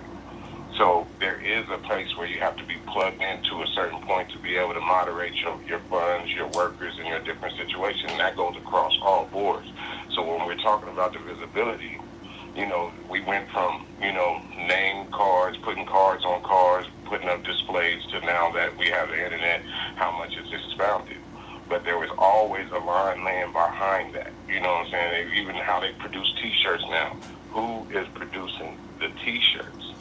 So there is a place where you have to be plugged into a certain point to be able to moderate your funds, your workers, and your different situations. And that goes across all boards. So when we're talking about the visibility, we went from, name cards, putting cards on cars, putting up displays to now that we have the internet, how much it's expounded. But there was always a line laying behind that. You know what I'm saying? Even how they produce T-shirts now. Who is producing the T-shirts?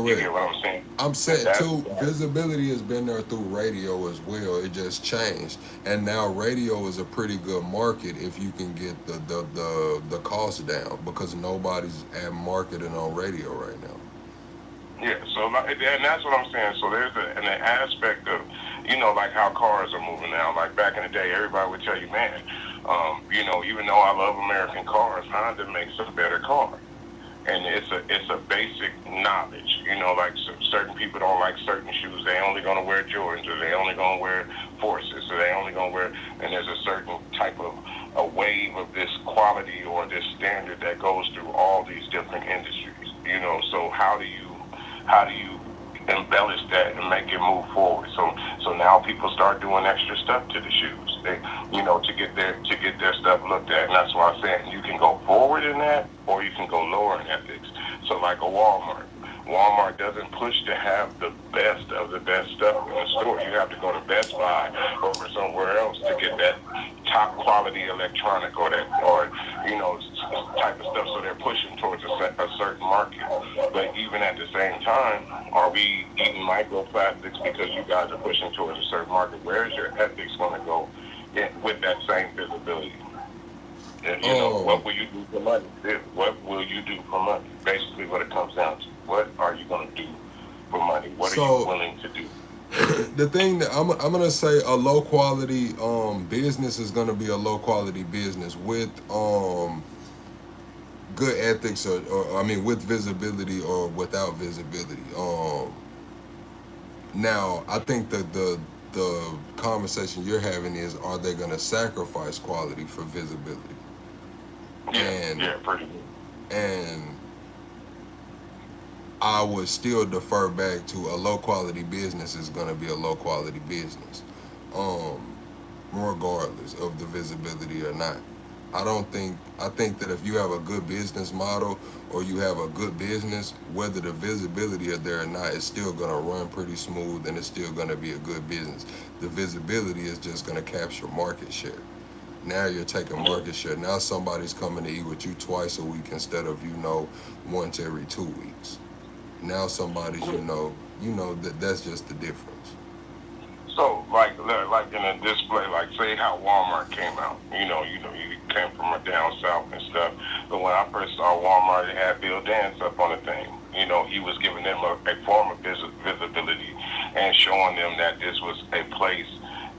You Correct. get what I'm saying? I'm And saying that's too, visibility has been there through radio as well. It just changed, and now radio is a pretty good market if you can get the cost down because nobody's at marketing on radio right now. yeah. So and that's what I'm saying. So there's an aspect of, like how cars are moving now. Like back in the day, everybody would tell you, man, even though I love American cars, Honda makes a better car. And it's a basic knowledge. Like certain people don't like certain shoes. They only gonna wear Jordans, or they only gonna wear Forces, or they only gonna wear. And there's a certain type of a wave of this quality or this standard that goes through all these different industries. So how do you embellish that and make it move forward? So now people start doing extra stuff to the shoes. They, to get their stuff looked at, and that's why I'm saying you can go forward in that, or you can go lower in ethics. So like a Walmart. Walmart doesn't push to have the best of the best stuff in the store. You have to go to Best Buy or somewhere else to get that top quality electronic or that or type of stuff. So they're pushing towards a a certain market. But even at the same time, are we eating microplastics because you guys are pushing towards a certain market? Where is your ethics going to go with that same visibility? And, what will you do for money? What will you do for money? Basically what it comes down to. What are you going to do for money? What are you willing to do? The thing that I'm gonna say, a low quality business is gonna be a low quality business with good ethics or I mean with visibility or without visibility. Now I think that the conversation you're having is, are they gonna sacrifice quality for visibility? Yeah, pretty good. And I would still defer back to a low quality business is going to be a low quality business, regardless of the visibility or not. I think that if you have a good business model or you have a good business, whether the visibility is there or not, it's still going to run pretty smooth and it's still going to be a good business. The visibility is just going to capture market share. Now you're taking market share. Now somebody's coming to eat with you twice a week instead of, once every 2 weeks. Now somebody's, that's just the difference. So, like in a display, like say how Walmart came out. You came from down south and stuff. But when I first saw Walmart, it had Bill Dance up on the thing. He was giving them a form of visibility and showing them that this was a place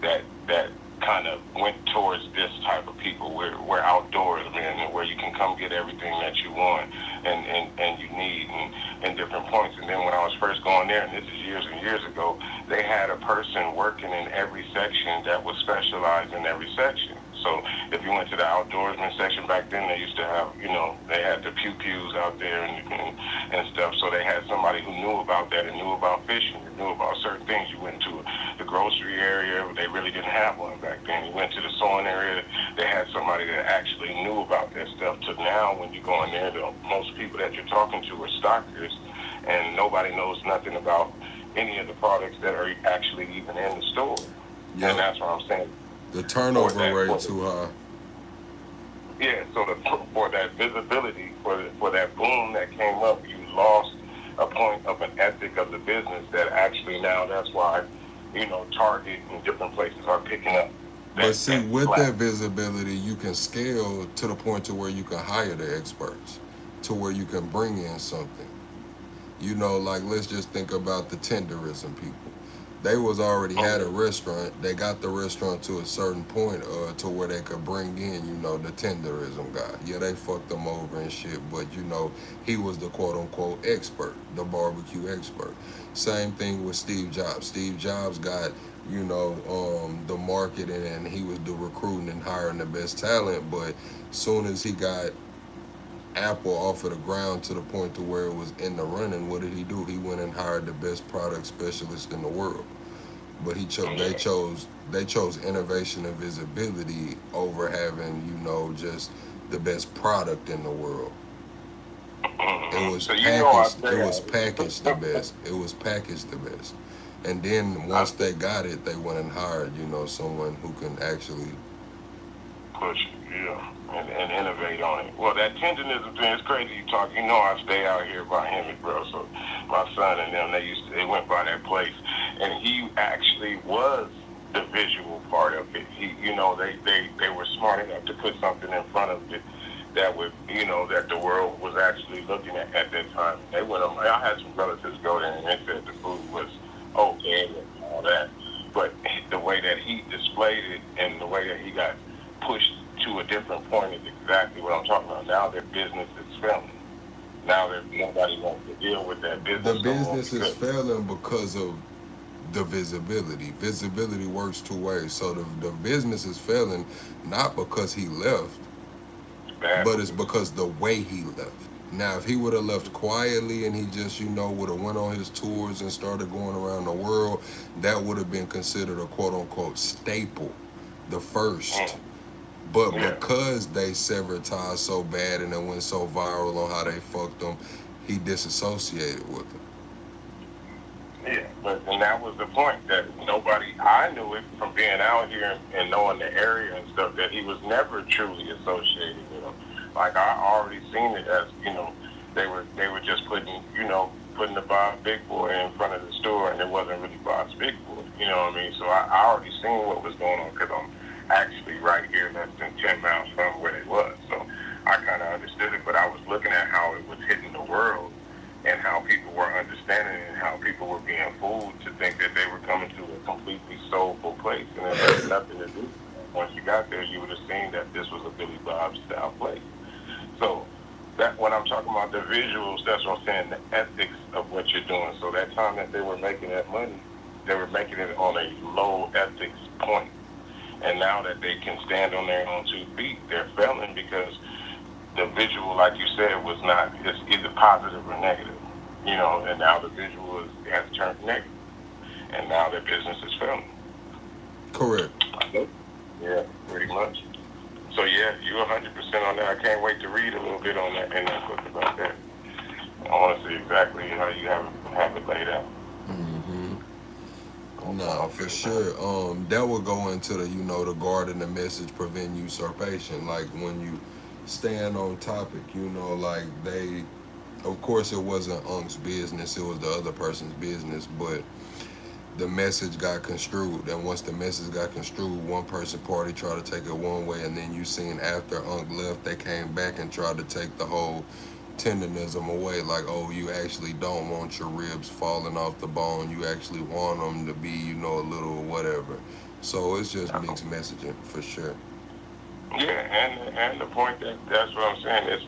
that kind of went towards this type of people. We're outdoors, man, and where you can come get everything that you want and you need and different points. And then when I was first going there, and this is years and years ago, they had a person working in every section that was specialized in every section. So if you went to the outdoorsman section back then, they used to have, they had the pew-pews out there and stuff. So they had somebody who knew about that and knew about fishing and knew about certain things. You went to the grocery area, they really didn't have one back then. You went to the sewing area, they had somebody that actually knew about that stuff. To now, when you go in there, most people that you're talking to are stockers, and nobody knows nothing about any of the products that are actually even in the store. Yep. And that's what I'm saying. The turnover rate too high. Yeah, so for that visibility, for that boom that came up, you lost a point of an ethic of the business that actually now that's why, Target and different places are picking up. But see, with that visibility, you can scale to the point to where you can hire the experts, to where you can bring in something. Like let's just think about the tenderism people. They was already had a restaurant. They got the restaurant to a certain point to where they could bring in, the tenderism guy. Yeah, they fucked them over and shit, but he was the quote unquote expert, the barbecue expert. Same thing with Steve Jobs. Steve Jobs got, the marketing and he was the recruiting and hiring the best talent, but soon as he got Apple off of the ground to the point to where it was in the running, what did he do? He went and hired the best product specialist in the world. But they chose innovation and visibility over having, just the best product in the world. It was packaged the best. It was packaged the best. And then once they got it, they went and hired, someone who can actually push it, and innovate on it. Well, that tenderism thing is crazy. You talk, I stay out here by Hemi, bro. So my son and them, they went by that place, and he actually was the visual part of it. They were smart enough to put something in front of it that would, that the world was actually looking at that time. They went on. I had some relatives go there and they said the food was okay and all that, but the way that he displayed it and the way that he got pushed to a different point is exactly what I'm talking about. Now their business is failing. Now nobody wants to deal with that business. The business is failing because of the visibility. Visibility works two ways. So the business is failing not because he left, but it's because the way he left. Now, if he would have left quietly and he just, would have went on his tours and started going around the world, that would have been considered a quote-unquote staple, the first. But because they severed ties so bad and it went so viral on how they fucked him, he disassociated with them. Yeah, and that was the point that I knew it from being out here and knowing the area and stuff, that he was never truly associated with them. Like I already seen it as, they were just putting the big boy in front of the store, and it wasn't really Bob's big boy. You know what I mean? So I already seen what was going on because I'm actually right here, less than 10 miles from where they was. So I kind of understood it, but I was looking at how it was hitting the world and how people were understanding it and how people were being fooled to think that they were coming to a completely soulful place, and it had nothing to do. Once you got there, you would have seen that this was a Billy Bob style place. So that when I'm talking about the visuals, that's what I'm saying, the ethics of what you're doing. So that time that they were making that money, they were making it on a low ethics point. And now that they can stand on their own 2 feet, they're failing because the visual, like you said, was not, it's either positive or negative. And now the visual has turned negative. And now their business is failing. Correct. Yeah, pretty much. So yeah, you're 100% on that. I can't wait to read a little bit on that in that book about that. I want to see exactly how you have it laid out. No, for sure. That would go into the, the guard and the message prevent usurpation. Like when you stand on topic, like they, of course, it wasn't Unc's business. It was the other person's business, but the message got construed, and once the message got construed, one person party tried to take it one way, and then you seen after Unc left, they came back and tried to take the whole tendonism away. Like, oh, you actually don't want your ribs falling off the bone. You actually want them to be, a little whatever. So it's just mixed messaging for sure. Yeah, and the point that's what I'm saying. It's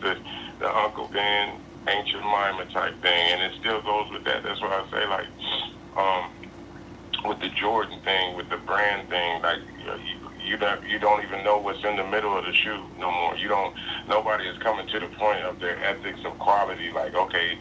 the Uncle Ben ancient mimer type thing, and it still goes with that. That's why I say with the Jordan thing, with the brand thing, like you don't even know what's in the middle of the shoe no more. Nobody is coming to the point of their ethics of quality. Like, okay,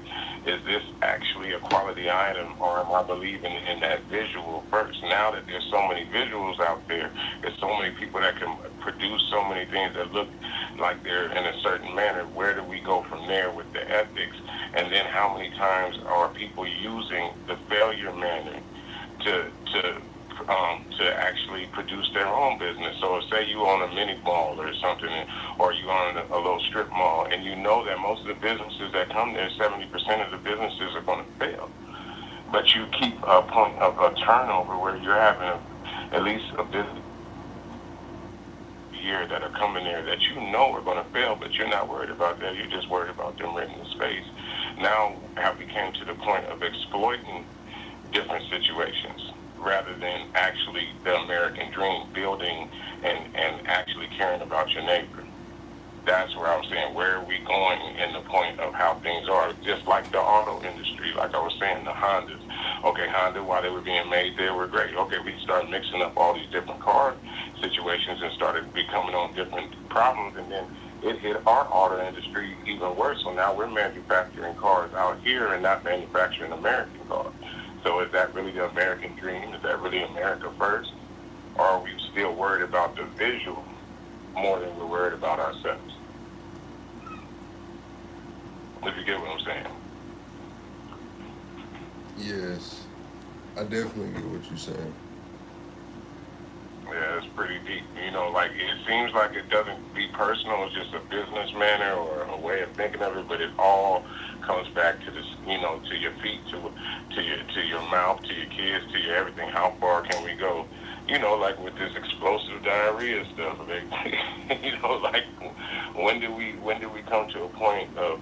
is this actually a quality item, or am I believing in that visual first? Now that there's so many visuals out there, there's so many people that can produce so many things that look like they're in a certain manner. Where do we go from there with the ethics? And then how many times are people using the failure manner to actually produce their own business? So say you own a mini mall or something, or you own a little strip mall, and you know that most of the businesses that come there, 70% of the businesses are going to fail. But you keep a point of a turnover where you're having at least a business year that are coming there that you know are going to fail, but you're not worried about that. You're just worried about them renting the space. Now we came to the point of exploiting different situations rather than actually the American dream, building and actually caring about your neighbor. That's where I'm saying, where are we going in the point of how things are? Just like the auto industry, like I was saying, the Hondas. Okay, Honda, while they were being made, they were great. Okay, we started mixing up all these different car situations and started becoming on different problems, and then it hit our auto industry even worse. So now we're manufacturing cars out here and not manufacturing American cars. So is that really the American dream? Is that really America first? Or are we still worried about the visual more than we're worried about ourselves? If you get what I'm saying. Yes, I definitely get what you're saying. Yeah, it's pretty deep. Like it seems like it doesn't be personal. It's just a business manner or a way of thinking of it, but it all comes back to this, to your feet, to your mouth, to your kids, to your everything. How far can we go? Like with this explosive diarrhea stuff. Like when do we come to a point of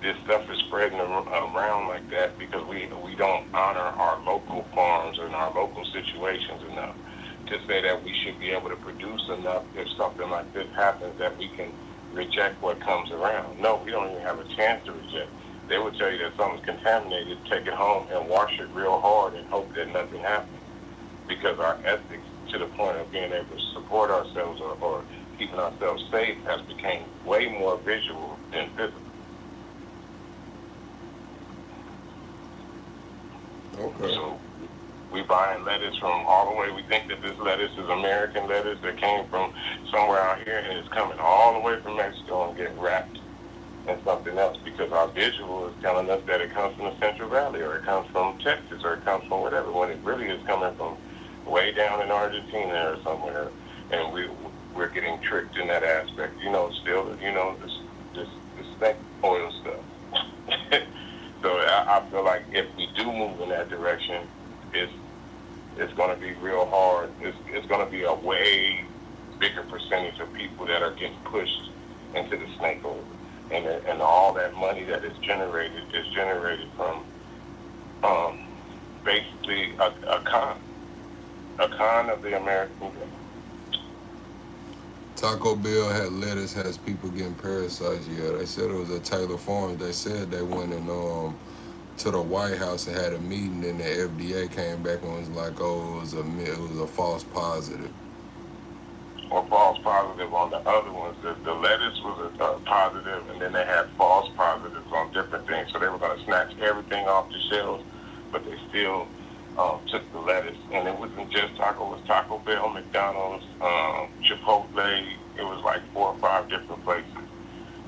this stuff is spreading around like that because we don't honor our local farms and our local situations enough to say that we should be able to produce enough if something like this happens that we can reject what comes around. No, we don't even have a chance to reject. They would tell you that something's contaminated, take it home and wash it real hard and hope that nothing happens. Because our ethics to the point of being able to support ourselves or keeping ourselves safe has become way more visual than physical. Okay. So we buying lettuce from all the way. We think that this lettuce is American lettuce that came from somewhere out here, and it's coming all the way from Mexico and getting wrapped in something else because our visual is telling us that it comes from the Central Valley or it comes from Texas or it comes from whatever, when it really is coming from way down in Argentina or somewhere, and getting tricked in that aspect. Still, this snake oil stuff. I feel like if we do move in that direction, it's going to be real hard. It's going to be a way bigger percentage of people that are getting pushed into the snake oil, and all that money that is generated from basically a con of the American dream. Taco Bell had lettuce has people getting parasites. Yeah, they said it was at Taylor Farms. They said they went and to the White House and had a meeting, and the FDA came back and was like, "Oh, it was a false positive." Or false positive on the other ones. The lettuce was a positive, and then they had false positives on different things. So they were going to snatch everything off the shelves, but they still took the lettuce. And it wasn't just taco. It was Taco Bell, McDonald's, Chipotle. It was like 4 or 5 different places.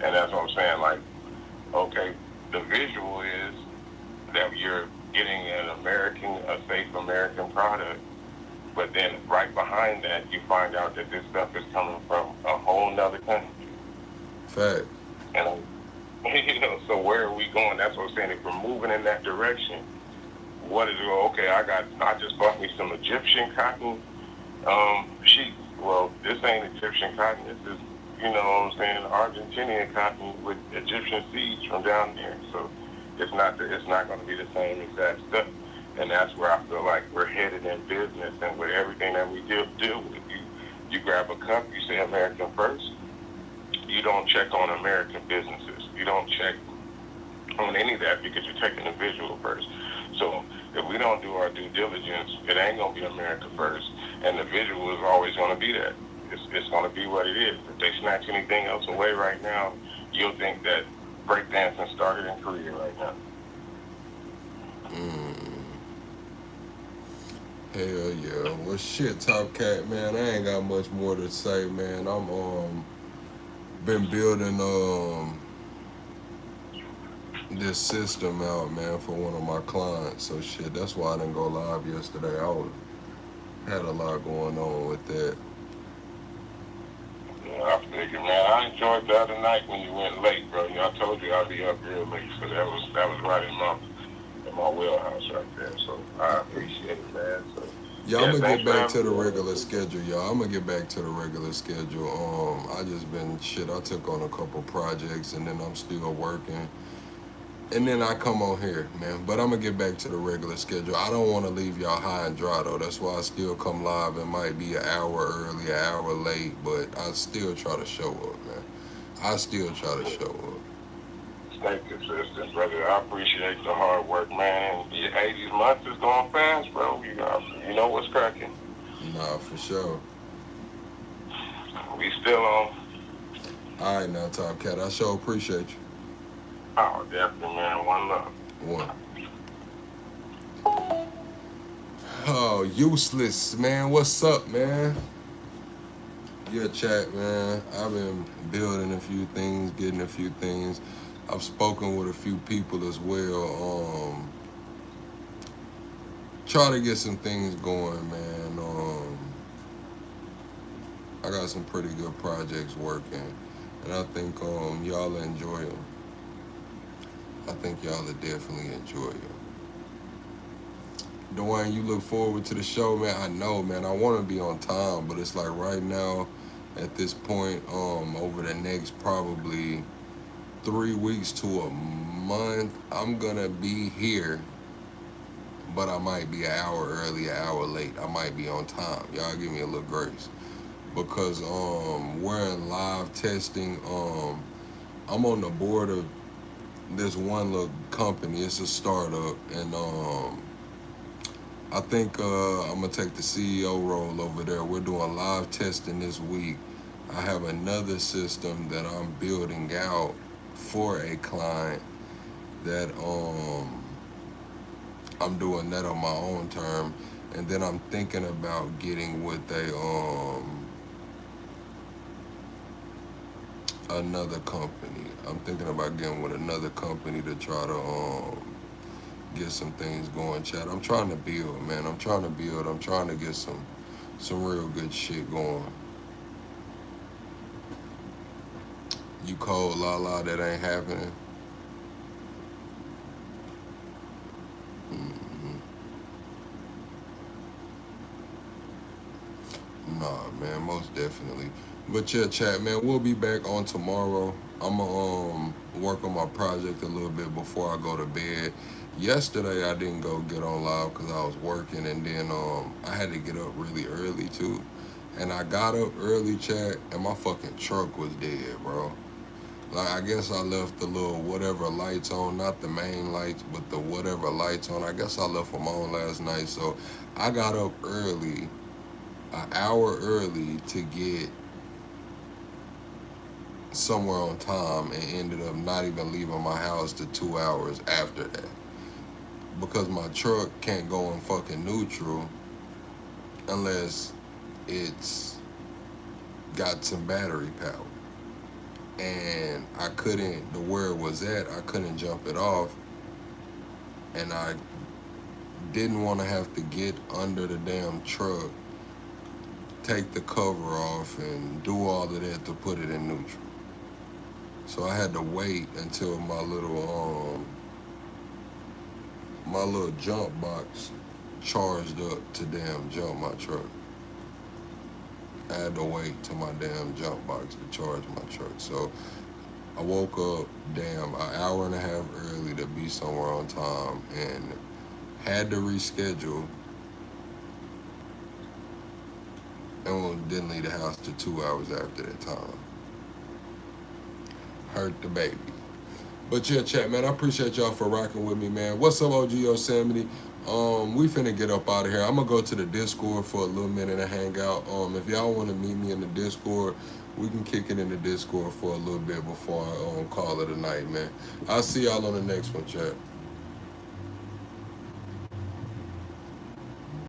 And that's what I'm saying. Like, okay, the visual is that you're getting a safe American product. But then right behind that, you find out that this stuff is coming from a whole nother country. Fact. And, so where are we going? That's what I'm saying. If we're moving in that direction, what is it? Okay, I just bought me some Egyptian cotton sheets. Well, this ain't Egyptian cotton. This is, you know what I'm saying, Argentinian cotton with Egyptian seeds from down there. So it's not going to be the same exact stuff. And that's where I feel like we're headed in business, and with everything that we deal with. You grab a cup, you say American first. You don't check on American businesses. You don't check on any of that because you're taking the visual first. So if we don't do our due diligence, it ain't going to be America first. And the visual is always going to be that. It's going to be what it is. If they snatch anything else away right now, you'll think that breakdancing started in Korea right now. Hell yeah. Well, shit, Top Cat, man, I ain't got much more to say, man. I'm been building this system out, man, for one of my clients. So shit, that's why I didn't go live yesterday. Had a lot going on with that. Yeah, I figured, man. I enjoyed the other night when you went late, bro. I told you I'd be up real late, so that was right in my wheelhouse right there. So I appreciate it, man. So, yeah, I'm gonna get back to the regular schedule, y'all. I'm gonna get back to the regular schedule. I just been I took on a couple projects, and then I'm still working. And then I come on here, man. But I'm gonna get back to the regular schedule. I don't want to leave y'all high and dry though. That's why I still come live. It might be an hour early, an hour late, but I still try to show up, man. I still try to show up. Stay consistent, brother. I appreciate the hard work, man. And 80 months is going fast, bro. You know what's cracking. Nah, for sure. We still on. All right, now, Top Cat. I sure appreciate you. Oh, definitely, man. One love. One. Oh, useless, man. What's up, man? Yeah, chat, man. I've been building a few things, getting a few things. I've spoken with a few people as well. Try to get some things going, man. I got some pretty good projects working, and I think y'all enjoy them. I think y'all will definitely enjoy them. Dwayne, you look forward to the show, man. I know, man. I want to be on time, but it's like right now, at this point, over the next probably 3 weeks to a month, I'm gonna be here, but I might be an hour early, an hour late. I might be on time. Y'all give me a little grace, because we're in live testing. I'm on the board of this one little company. It's a startup, and I think I'm gonna take the CEO role over there. We're doing live testing this week. I have another system that I'm building out for a client that I'm doing that on my own term, and then I'm thinking about getting with another company. I'm thinking about getting with another company to try to get some things going, chat. I'm trying to build, man. I'm trying to build. I'm trying to get some real good shit going. You cold, la, that ain't happening. definitely. But yeah, chat, man, we'll be back on tomorrow. I'm gonna work on my project a little bit before I go to bed. Yesterday I didn't go get on live because I was working, and then I had to get up really early too. And I got up early, chat, and my fucking truck was dead, bro. Like, I guess I left the little whatever lights on, not the main lights, but the whatever lights on. I guess I left them on last night, so I got up early, an hour early, to get somewhere on time, and ended up not even leaving my house to 2 hours after that. Because my truck can't go in fucking neutral unless it's got some battery power. And I couldn't, where it was at, I couldn't jump it off. And I didn't want to have to get under the damn truck, take the cover off, and do all of that to put it in neutral. So I had to wait until my little jump box charged up to damn jump my truck. I had to wait till my damn jump box to charge my truck. So I woke up damn an hour and a half early to be somewhere on time, and had to reschedule, and didn't leave the house till 2 hours after that time. Hurt the baby. But yeah, chat, man, I appreciate y'all for rocking with me, man. What's up, OG Yosemite? We finna get up out of here. I'm gonna go to the Discord for a little minute and hang out. If y'all wanna meet me in the Discord, we can kick it in the Discord for a little bit before I call it a night, man. I'll see y'all on the next one, chat.